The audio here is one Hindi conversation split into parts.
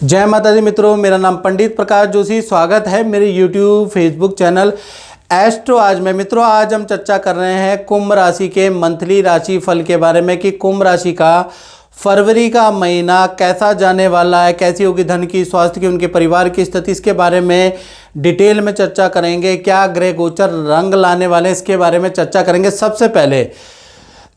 जय माता दी मित्रों, मेरा नाम पंडित प्रकाश जोशी। स्वागत है मेरे YouTube फेसबुक चैनल एस्ट्रो आज में। मित्रों, आज हम चर्चा कर रहे हैं कुंभ राशि के मंथली राशि फल के बारे में कि कुंभ राशि का फरवरी का महीना कैसा जाने वाला है, कैसी होगी धन की, स्वास्थ्य की, उनके परिवार की स्थिति, इसके बारे में डिटेल में चर्चा करेंगे। क्या ग्रह गोचर रंग लाने वाले, इसके बारे में चर्चा करेंगे। सबसे पहले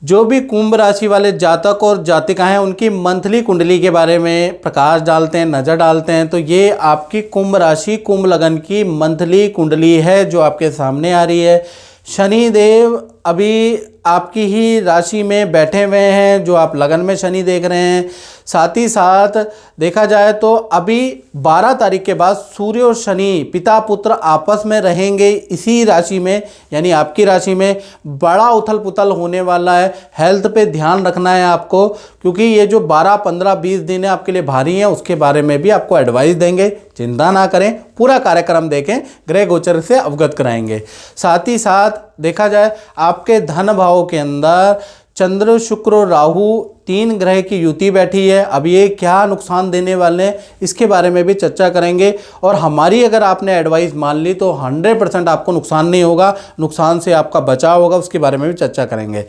जो भी कुंभ राशि वाले जातक और जातिका हैं उनकी मंथली कुंडली के बारे में प्रकाश डालते हैं, नज़र डालते हैं। तो ये आपकी कुंभ राशि कुंभ लगन की मंथली कुंडली है जो आपके सामने आ रही है। शनि देव अभी आपकी ही राशि में बैठे हुए हैं, जो आप लगन में शनि देख रहे हैं। साथ ही साथ देखा जाए तो अभी 12 तारीख के बाद सूर्य और शनि पिता पुत्र आपस में रहेंगे इसी राशि में, यानी आपकी राशि में। बड़ा उथल पुथल होने वाला है, हेल्थ पे ध्यान रखना है आपको, क्योंकि ये जो 12, 15, 20 दिन है आपके लिए भारी हैं। उसके बारे में भी आपको एडवाइस देंगे, चिंता ना करें, पूरा कार्यक्रम देखें, ग्रह गोचर से अवगत कराएंगे। साथ ही साथ देखा जाए आपके धन भाव के अंदर चंद्र शुक्र और राहु 3 ग्रह की युति बैठी है। अब ये क्या नुकसान देने वाले हैं इसके बारे में भी चर्चा करेंगे। और हमारी अगर आपने एडवाइस मान ली तो 100% आपको नुकसान नहीं होगा, नुकसान से आपका बचाव होगा, उसके बारे में भी चर्चा करेंगे।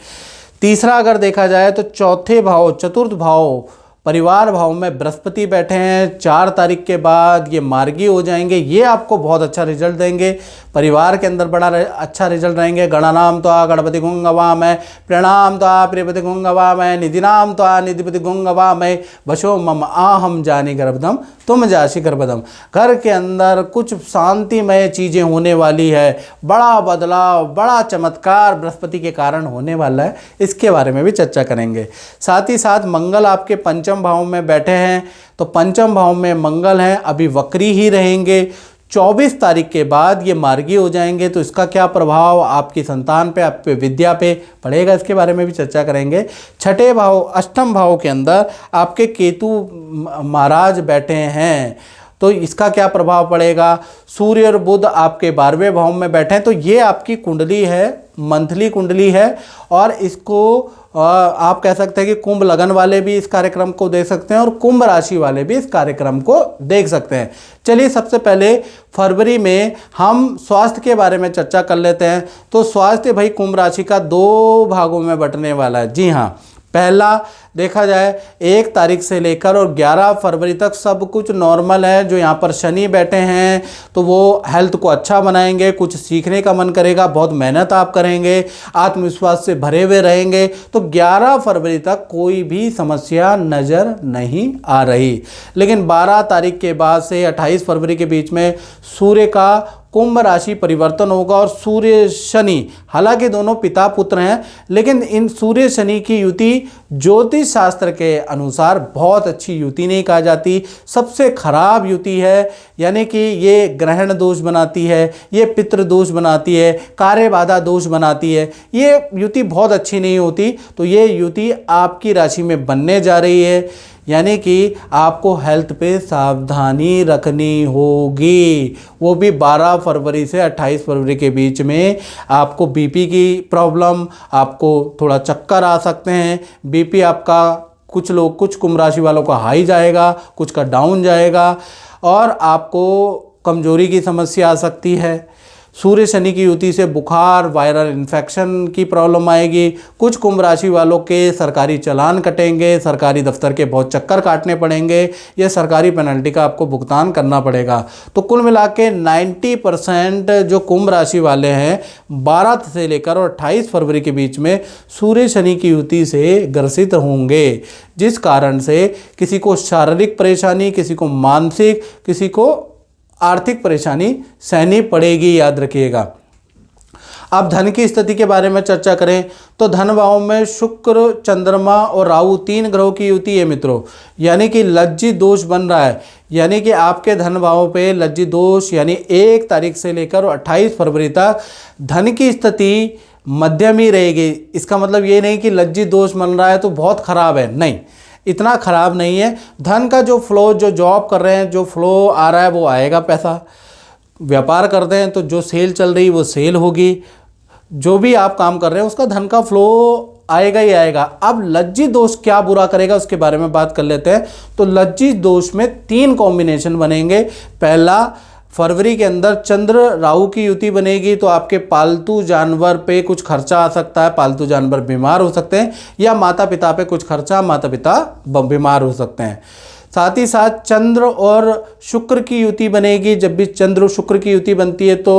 तीसरा अगर देखा जाए तो चौथे भाव, चतुर्थ भाव, परिवार भाव में बृहस्पति बैठे हैं। 4 तारीख के बाद ये मार्गी हो जाएंगे, ये आपको बहुत अच्छा रिजल्ट देंगे, परिवार के अंदर बड़ा अच्छा रिजल्ट रहेंगे। गणनाम त्वा गणपति गुंगवामय, प्रणाम त्वा प्रियपति गुंगवामय, निधिनाम त्वा निधिपति गुंगवामय, वशो मम आहम जानी गर्भदम तुम जाशी गर्भदम। घर के अंदर कुछ शांतिमय चीज़ें होने वाली है, बड़ा बदलाव, बड़ा चमत्कार बृहस्पति के कारण होने वाला है, इसके बारे में भी चर्चा करेंगे। साथ ही साथ मंगल आपके पंचम भाव में बैठे हैं, तो पंचम भाव में मंगल हैं, अभी वक्री ही रहेंगे। 24 तारीख के बाद ये मार्गी हो जाएंगे, तो इसका क्या प्रभाव आपकी संतान पे, आप पे, विद्या पे पड़ेगा, इसके बारे में भी चर्चा करेंगे। छठे भाव, अष्टम भाव के अंदर आपके केतु महाराज बैठे हैं, तो इसका क्या प्रभाव पड़ेगा। सूर्य और बुध आपके 12वें भाव में बैठे हैं। तो ये आपकी कुंडली है, मंथली कुंडली है, और इसको आप कह सकते हैं कि कुंभ लगन वाले भी इस कार्यक्रम को देख सकते हैं और कुंभ राशि वाले भी इस कार्यक्रम को देख सकते हैं। चलिए सबसे पहले फरवरी में हम स्वास्थ्य के बारे में चर्चा कर लेते हैं। तो स्वास्थ्य भाई कुंभ राशि का 2 भागों में बंटने वाला है। जी हाँ, पहला देखा जाए 1 तारीख से लेकर और 11 फरवरी तक सब कुछ नॉर्मल है। जो यहाँ पर शनि बैठे हैं तो वो हेल्थ को अच्छा बनाएंगे, कुछ सीखने का मन करेगा, बहुत मेहनत आप करेंगे, आत्मविश्वास से भरे हुए रहेंगे। तो 11 फरवरी तक कोई भी समस्या नज़र नहीं आ रही। लेकिन 12 तारीख के बाद से 28 फरवरी के बीच में सूर्य का कुंभ राशि परिवर्तन होगा और सूर्य शनि, हालांकि दोनों पिता पुत्र हैं, लेकिन इन सूर्य शनि की युति ज्योतिष शास्त्र के अनुसार बहुत अच्छी युति नहीं कहा जाती, सबसे खराब युति है। यानी कि ये ग्रहण दोष बनाती है, ये पितृ दोष बनाती है, कार्य बाधा दोष बनाती है, ये युति बहुत अच्छी नहीं होती। तो ये युति आपकी राशि में बनने जा रही है, यानी कि आपको हेल्थ पे सावधानी रखनी होगी। वो भी 12 फरवरी से 28 फरवरी के बीच में आपको बीपी की प्रॉब्लम, आपको थोड़ा चक्कर आ सकते हैं। बीपी आपका कुछ कुंभ राशि वालों का हाई जाएगा, कुछ का डाउन जाएगा, और आपको कमजोरी की समस्या आ सकती है। सूर्य शनि की युति से बुखार, वायरल इन्फेक्शन की प्रॉब्लम आएगी। कुछ कुंभ राशि वालों के सरकारी चालान कटेंगे, सरकारी दफ्तर के बहुत चक्कर काटने पड़ेंगे, ये सरकारी पेनल्टी का आपको भुगतान करना पड़ेगा। तो कुल मिला के 90% जो कुंभ राशि वाले हैं 12 से लेकर और 28 फरवरी के बीच में सूर्य शनि की युति से ग्रसित होंगे, जिस कारण से किसी को शारीरिक परेशानी, किसी को मानसिक, किसी को आर्थिक परेशानी सहनी पड़ेगी, याद रखिएगा। अब धन की स्थिति के बारे में चर्चा करें तो धन भाव में शुक्र, चंद्रमा और राहु 3 ग्रहों की युति है मित्रों, यानी कि लज्जित दोष बन रहा है। यानी कि आपके धन भाव पे लज्जित दोष, यानी 1 तारीख से लेकर 28 फरवरी तक धन की स्थिति मध्यम ही रहेगी। इसका मतलब ये नहीं कि लज्जित दोष बन रहा है तो बहुत खराब है, नहीं, इतना ख़राब नहीं है। धन का जो फ्लो, जो जॉब कर रहे हैं, जो फ्लो आ रहा है वो आएगा पैसा। व्यापार करते हैं तो जो सेल चल रही वो सेल होगी। जो भी आप काम कर रहे हैं उसका धन का फ्लो आएगा ही आएगा। अब लज्जित दोष क्या बुरा करेगा उसके बारे में बात कर लेते हैं। तो लज्जित दोष में 3 कॉम्बिनेशन बनेंगे। पहला, फरवरी के अंदर चंद्र राहु की युति बनेगी तो आपके पालतू जानवर पे कुछ खर्चा आ सकता है, पालतू जानवर बीमार हो सकते हैं, या माता पिता पे कुछ खर्चा, माता पिता बीमार हो सकते हैं। साथ ही साथ चंद्र और शुक्र की युति बनेगी। जब भी चंद्र और शुक्र की युति बनती है तो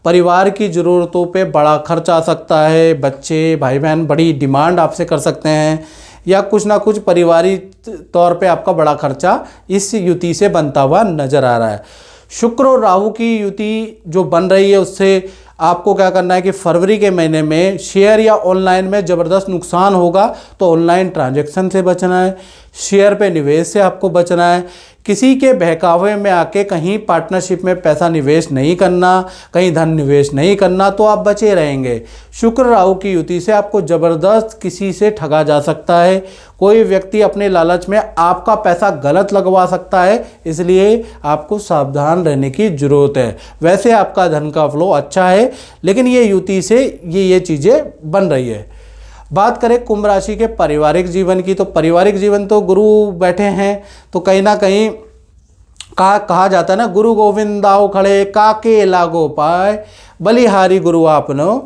परिवार की ज़रूरतों पे बड़ा खर्च आ सकता है। बच्चे, भाई बहन बड़ी डिमांड आपसे कर सकते हैं, या कुछ ना कुछ पारिवारिक तौर पे आपका बड़ा खर्चा इस युति से बनता हुआ नज़र आ रहा है। शुक्र और राहु की युति जो बन रही है उससे आपको क्या करना है कि फरवरी के महीने में शेयर या ऑनलाइन में ज़बरदस्त नुकसान होगा, तो ऑनलाइन ट्रांजैक्शन से बचना है, शेयर पे निवेश से आपको बचना है, किसी के बहकावे में आके कहीं पार्टनरशिप में पैसा निवेश नहीं करना, कहीं धन निवेश नहीं करना, तो आप बचे रहेंगे। शुक्र राहु की युति से आपको ज़बरदस्त किसी से ठगा जा सकता है। कोई व्यक्ति अपने लालच में आपका पैसा गलत लगवा सकता है, इसलिए आपको सावधान रहने की ज़रूरत है। वैसे आपका धन का फ्लो अच्छा है, लेकिन ये युति से ये चीज़ें बन रही है। बात करें कुंभ राशि के पारिवारिक जीवन की, तो पारिवारिक जीवन तो गुरु बैठे हैं, तो कहीं ना कहीं कहा जाता है ना, गुरु गोविंद दाव खड़े काके लागो पाए, बलिहारी गुरु आपनो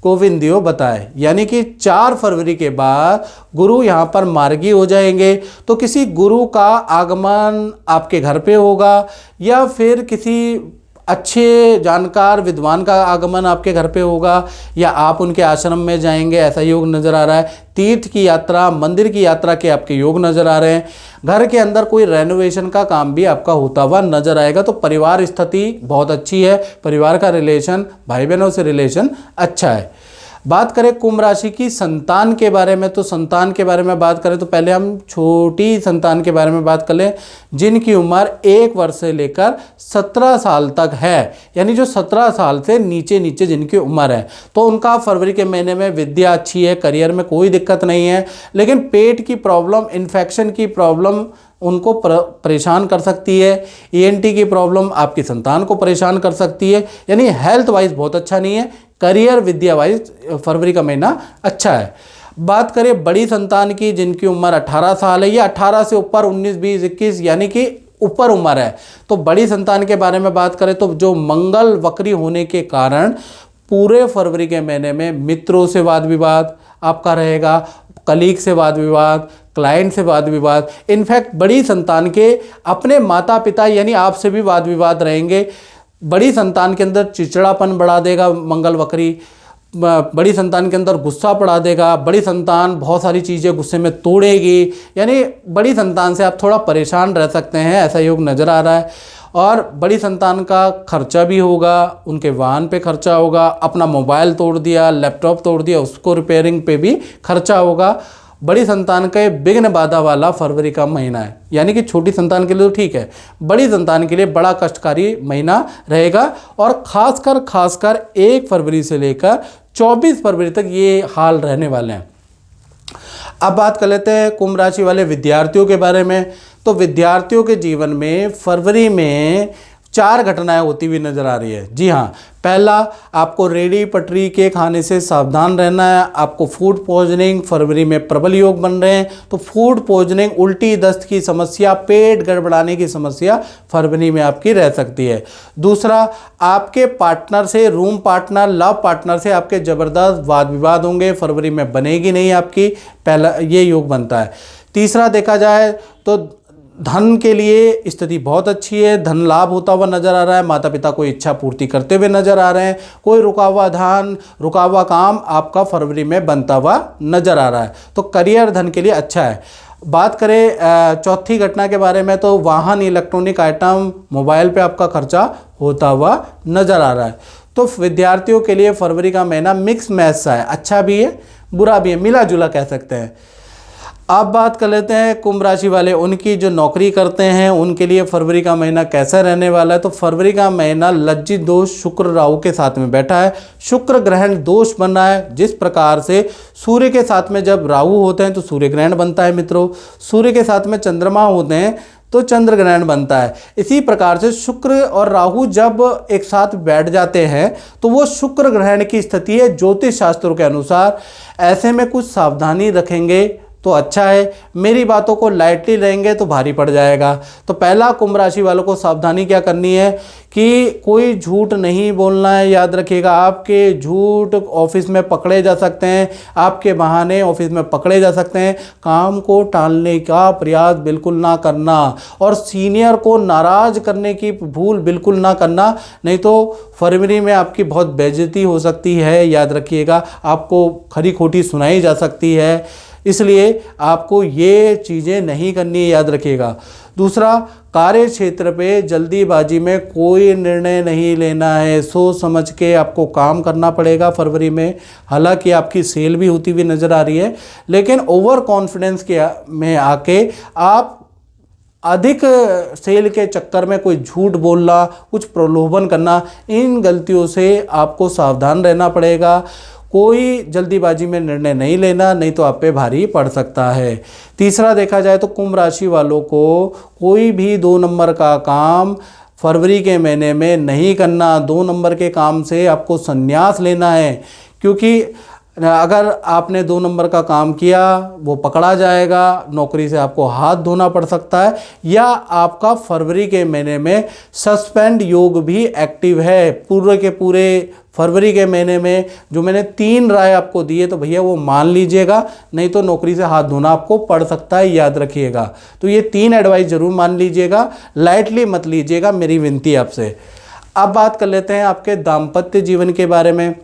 गोविंदियो बताए। यानी कि 4 फरवरी के बाद गुरु यहाँ पर मार्गी हो जाएंगे, तो किसी गुरु का आगमन आपके घर पे होगा, या फिर किसी अच्छे जानकार विद्वान का आगमन आपके घर पे होगा, या आप उनके आश्रम में जाएंगे, ऐसा योग नज़र आ रहा है। तीर्थ की यात्रा, मंदिर की यात्रा के आपके योग नज़र आ रहे हैं। घर के अंदर कोई रेनोवेशन का काम भी आपका होता हुआ नज़र आएगा। तो परिवार स्थिति बहुत अच्छी है, परिवार का रिलेशन, भाई बहनों से रिलेशन अच्छा है। बात करें कुंभ राशि की संतान के बारे में, तो संतान के बारे में बात करें तो पहले हम छोटी संतान के बारे में बात कर लें, जिनकी उम्र 1 वर्ष से लेकर 17 साल तक है। यानी जो 17 साल से नीचे जिनकी उम्र है, तो उनका फरवरी के महीने में विद्या अच्छी है, करियर में कोई दिक्कत नहीं है, लेकिन पेट की प्रॉब्लम, इन्फेक्शन की प्रॉब्लम उनको परेशान कर सकती है। ENT की प्रॉब्लम आपकी संतान को परेशान कर सकती है। यानी हेल्थ वाइज बहुत अच्छा नहीं है, करियर विद्या वाइज फरवरी का महीना अच्छा है। बात करें बड़ी संतान की, जिनकी उम्र 18 साल है, या 18 से ऊपर 19, 20, 21 यानी कि ऊपर उम्र है, तो बड़ी संतान के बारे में बात करें तो जो मंगल वक्री होने के कारण पूरे फरवरी के महीने में मित्रों से वाद विवाद आपका रहेगा, कलीग से वाद विवाद, क्लाइंट से वाद विवाद, इनफैक्ट बड़ी संतान के अपने माता पिता यानी आपसे भी वाद विवाद रहेंगे। बड़ी संतान के अंदर चिड़चिड़ापन बढ़ा देगा मंगल वक्री, बड़ी संतान के अंदर गुस्सा बढ़ा देगा, बड़ी संतान बहुत सारी चीज़ें गुस्से में तोड़ेगी, यानी बड़ी संतान से आप थोड़ा परेशान रह सकते हैं, ऐसा योग नज़र आ रहा है। और बड़ी संतान का खर्चा भी होगा, उनके वाहन पे खर्चा होगा, अपना मोबाइल तोड़ दिया, लैपटॉप तोड़ दिया, उसको रिपेयरिंग पे भी खर्चा होगा। बड़ी संतान का विघ्न बाधा वाला फरवरी का महीना है, यानी कि छोटी संतान के लिए तो ठीक है, बड़ी संतान के लिए बड़ा कष्टकारी महीना रहेगा। और खासकर 1 फरवरी से लेकर 24 फरवरी तक ये हाल रहने वाले हैं। अब बात कर लेते हैं कुंभ राशि वाले विद्यार्थियों के बारे में। तो विद्यार्थियों के जीवन में फरवरी में 4 घटनाएं होती हुई नजर आ रही है। जी हाँ, पहला, आपको रेडी पटरी के खाने से सावधान रहना है। आपको फूड पॉइजनिंग, फरवरी में प्रबल योग बन रहे हैं, तो फूड पॉइजनिंग, उल्टी दस्त की समस्या, पेट गड़बड़ाने की समस्या फरवरी में आपकी रह सकती है। दूसरा, आपके पार्टनर से, रूम पार्टनर, लव पार्टनर से आपके ज़बरदस्त वाद विवाद होंगे, फरवरी में बनेगी नहीं आपकी, पहला ये योग बनता है। तीसरा देखा जाए तो धन के लिए स्थिति बहुत अच्छी है, धन लाभ होता हुआ नजर आ रहा है, माता पिता को इच्छा पूर्ति करते हुए नजर आ रहे हैं, कोई रुका हुआ धन, रुका हुआ काम आपका फरवरी में बनता हुआ नजर आ रहा है, तो करियर धन के लिए अच्छा है। बात करें चौथी घटना के बारे में, तो वाहन, इलेक्ट्रॉनिक आइटम, मोबाइल पे आपका खर्चा होता हुआ नजर आ रहा है। तो विद्यार्थियों के लिए फरवरी का महीना मिक्स मैच सा है, अच्छा भी है बुरा भी है, मिला जुला कह सकते हैं। अब बात कर लेते हैं कुंभ राशि वाले, उनकी जो नौकरी करते हैं उनके लिए फरवरी का महीना कैसा रहने वाला है। तो फरवरी का महीना लज्जित दोष शुक्र राहु के साथ में बैठा है, शुक्र ग्रहण दोष बन रहा है। जिस प्रकार से सूर्य के साथ में जब राहु होते हैं तो सूर्य ग्रहण बनता है मित्रों, सूर्य के साथ में चंद्रमा होते हैं तो चंद्र ग्रहण बनता है। इसी प्रकार से शुक्र और राहु जब एक साथ बैठ जाते हैं तो वो शुक्र ग्रहण की स्थिति है ज्योतिष शास्त्रों के अनुसार। ऐसे में कुछ सावधानी रखेंगे तो अच्छा है, मेरी बातों को लाइटली लेंगे तो भारी पड़ जाएगा। तो पहला कुंभ राशि वालों को सावधानी क्या करनी है कि कोई झूठ नहीं बोलना है। याद रखिएगा, आपके झूठ ऑफिस में पकड़े जा सकते हैं, आपके बहाने ऑफिस में पकड़े जा सकते हैं। काम को टालने का प्रयास बिल्कुल ना करना और सीनियर को नाराज़ करने की भूल बिल्कुल ना करना, नहीं तो फरवरी में आपकी बहुत बेइज्जती हो सकती है। याद रखिएगा, आपको खरी खोटी सुनाई जा सकती है, इसलिए आपको ये चीज़ें नहीं करनी है। याद रखिएगा। दूसरा, कार्य क्षेत्र पे जल्दीबाजी में कोई निर्णय नहीं लेना है, सोच समझ के आपको काम करना पड़ेगा फरवरी में। हालांकि आपकी सेल भी होती हुई नज़र आ रही है, लेकिन ओवर कॉन्फिडेंस के में आके आप अधिक सेल के चक्कर में कोई झूठ बोलना, कुछ प्रलोभन करना, इन गलतियों से आपको सावधान रहना पड़ेगा। कोई जल्दीबाजी में निर्णय नहीं लेना, नहीं तो आप पे भारी पड़ सकता है। तीसरा, देखा जाए तो कुंभ राशि वालों को कोई भी 2 नंबर का काम फरवरी के महीने में नहीं करना। 2 नंबर के काम से आपको संन्यास लेना है, क्योंकि अगर आपने 2 नंबर का काम किया वो पकड़ा जाएगा, नौकरी से आपको हाथ धोना पड़ सकता है, या आपका फरवरी के महीने में सस्पेंड योग भी एक्टिव है। पूरे के पूरे फरवरी के महीने में जो मैंने 3 राय आपको दी है तो भैया वो मान लीजिएगा, नहीं तो नौकरी से हाथ धोना आपको पड़ सकता है। याद रखिएगा। तो ये 3 एडवाइस जरूर मान लीजिएगा, लाइटली मत लीजिएगा, मेरी विनती आपसे। अब बात कर लेते हैं आपके दाम्पत्य जीवन के बारे में।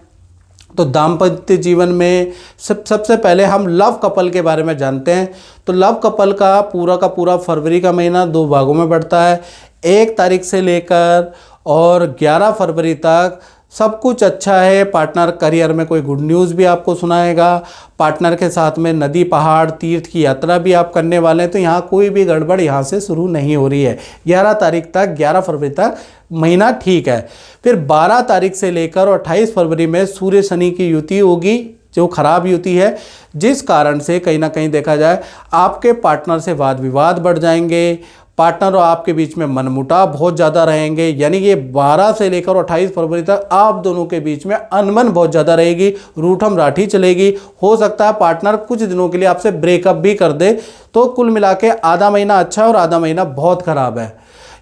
तो दाम्पत्य जीवन में सबसे पहले हम लव कपल के बारे में जानते हैं। तो लव कपल का पूरा फरवरी का महीना 2 भागों में बढ़ता है। 1 तारीख से लेकर और 11 फरवरी तक सब कुछ अच्छा है। पार्टनर करियर में कोई गुड न्यूज़ भी आपको सुनाएगा। पार्टनर के साथ में नदी, पहाड़, तीर्थ की यात्रा भी आप करने वाले हैं, तो यहाँ कोई भी गड़बड़ यहाँ से शुरू नहीं हो रही है। 11 तारीख तक, 11 फरवरी तक महीना ठीक है। फिर 12 तारीख से लेकर और 28 फरवरी में सूर्य शनि की युति होगी, जो खराब युति है, जिस कारण से कहीं ना कहीं देखा जाए आपके पार्टनर से वाद विवाद बढ़ जाएंगे। पार्टनर और आपके बीच में मनमुटाव बहुत ज़्यादा रहेंगे। यानी कि 12 से लेकर 28 फरवरी तक आप दोनों के बीच में अनबन बहुत ज़्यादा रहेगी, रूठम राठी चलेगी। हो सकता है पार्टनर कुछ दिनों के लिए आपसे ब्रेकअप भी कर दे। तो कुल मिला के आधा महीना अच्छा है और आधा महीना बहुत ख़राब है।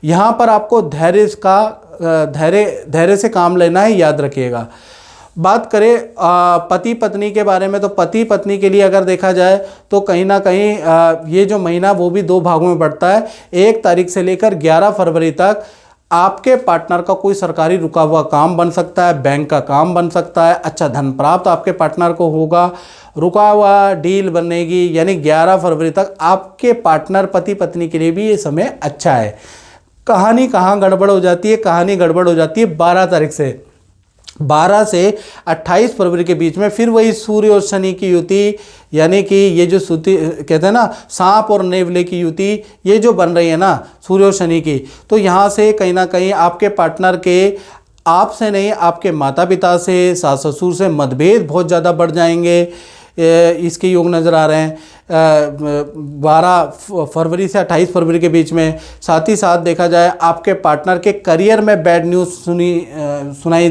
यहाँ पर आपको धैर्य से काम लेना है। याद रखिएगा। बात करें पति पत्नी के बारे में, तो पति पत्नी के लिए अगर देखा जाए तो कहीं ना कहीं ये जो महीना वो भी 2 भागों में बढ़ता है। 1 तारीख से लेकर 11 फरवरी तक आपके पार्टनर का कोई सरकारी रुका हुआ काम बन सकता है, बैंक का काम बन सकता है, अच्छा धन प्राप्त आपके पार्टनर को होगा, रुका हुआ डील बनेगी। यानी 11 फरवरी तक आपके पार्टनर पति पत्नी के लिए भी ये समय अच्छा है। कहानी कहाँ गड़बड़ हो जाती है? कहानी गड़बड़ हो जाती है 12 तारीख से। 12 से 28 फरवरी के बीच में फिर वही सूर्य और शनि की युति, यानी कि ये जो सूती कहते हैं ना, सांप और नेवले की युति, ये जो बन रही है ना सूर्य और शनि की, तो यहाँ से कहीं ना कहीं आपके पार्टनर के आपसे नहीं, आपके माता पिता से, सास ससुर से मतभेद बहुत ज़्यादा बढ़ जाएंगे। इसके योग नज़र आ रहे हैं 12 फरवरी से 28 फरवरी के बीच में। साथ ही साथ देखा जाए आपके पार्टनर के करियर में बैड न्यूज़ सुनाई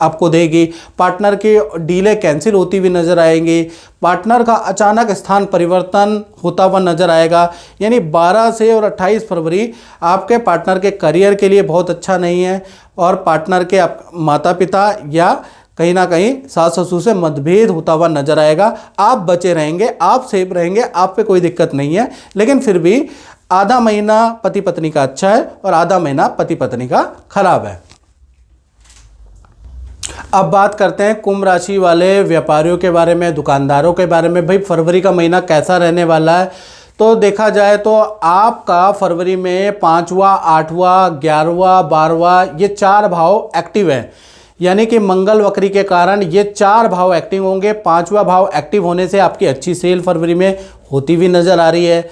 आपको देगी। पार्टनर की डीलें कैंसिल होती हुई नज़र आएंगी। पार्टनर का अचानक स्थान परिवर्तन होता हुआ नज़र आएगा। यानी 12 से और 28 फरवरी आपके पार्टनर के करियर के लिए बहुत अच्छा नहीं है, और पार्टनर के माता पिता या कहीं ना कहीं सास ससुर से मतभेद होता हुआ नजर आएगा। आप बचे रहेंगे, आप सेफ रहेंगे, आप पे कोई दिक्कत नहीं है। लेकिन फिर भी आधा महीना पति पत्नी का अच्छा है और आधा महीना पति पत्नी का खराब है। अब बात करते हैं कुंभ राशि वाले व्यापारियों के बारे में, दुकानदारों के बारे में। भाई फरवरी का महीना कैसा रहने वाला है? तो देखा जाए तो आपका फरवरी में 5वां, 8वां, 11वां, 12वां ये 4 भाव एक्टिव हैं। यानी कि मंगल वक्री के कारण ये 4 भाव एक्टिव होंगे। 5वां भाव एक्टिव होने से आपकी अच्छी सेल फरवरी में होती हुई नज़र आ रही है।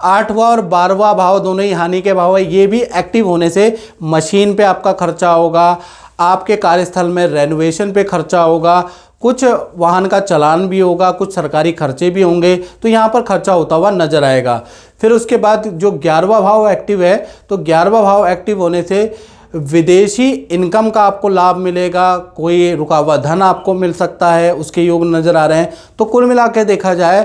8वां और 12वां भाव दोनों ही हानि के भाव है। ये भी एक्टिव होने से मशीन पे आपका खर्चा होगा, आपके कार्यस्थल में रेनोवेशन पे खर्चा होगा, कुछ वाहन का चालान भी होगा, कुछ सरकारी खर्चे भी होंगे, तो यहाँ पर खर्चा होता हुआ नजर आएगा। फिर उसके बाद जो 11वां भाव एक्टिव है, तो 11वां भाव एक्टिव होने से विदेशी इनकम का आपको लाभ मिलेगा, कोई रुका हुआ धन आपको मिल सकता है, उसके योग नज़र आ रहे हैं। तो कुल मिला के देखा जाए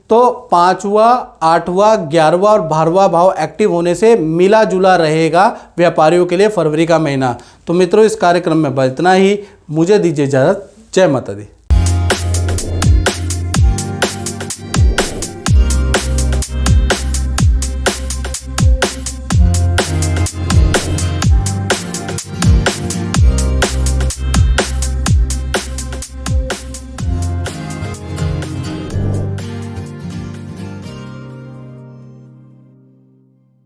तो 5वां, 8वां, 11वां और 12वां भाव एक्टिव होने से मिला जुला रहेगा व्यापारियों के लिए फरवरी का महीना। तो मित्रों, इस कार्यक्रम में बस इतना ही। मुझे दीजिए इजाज़त। जय माता दी।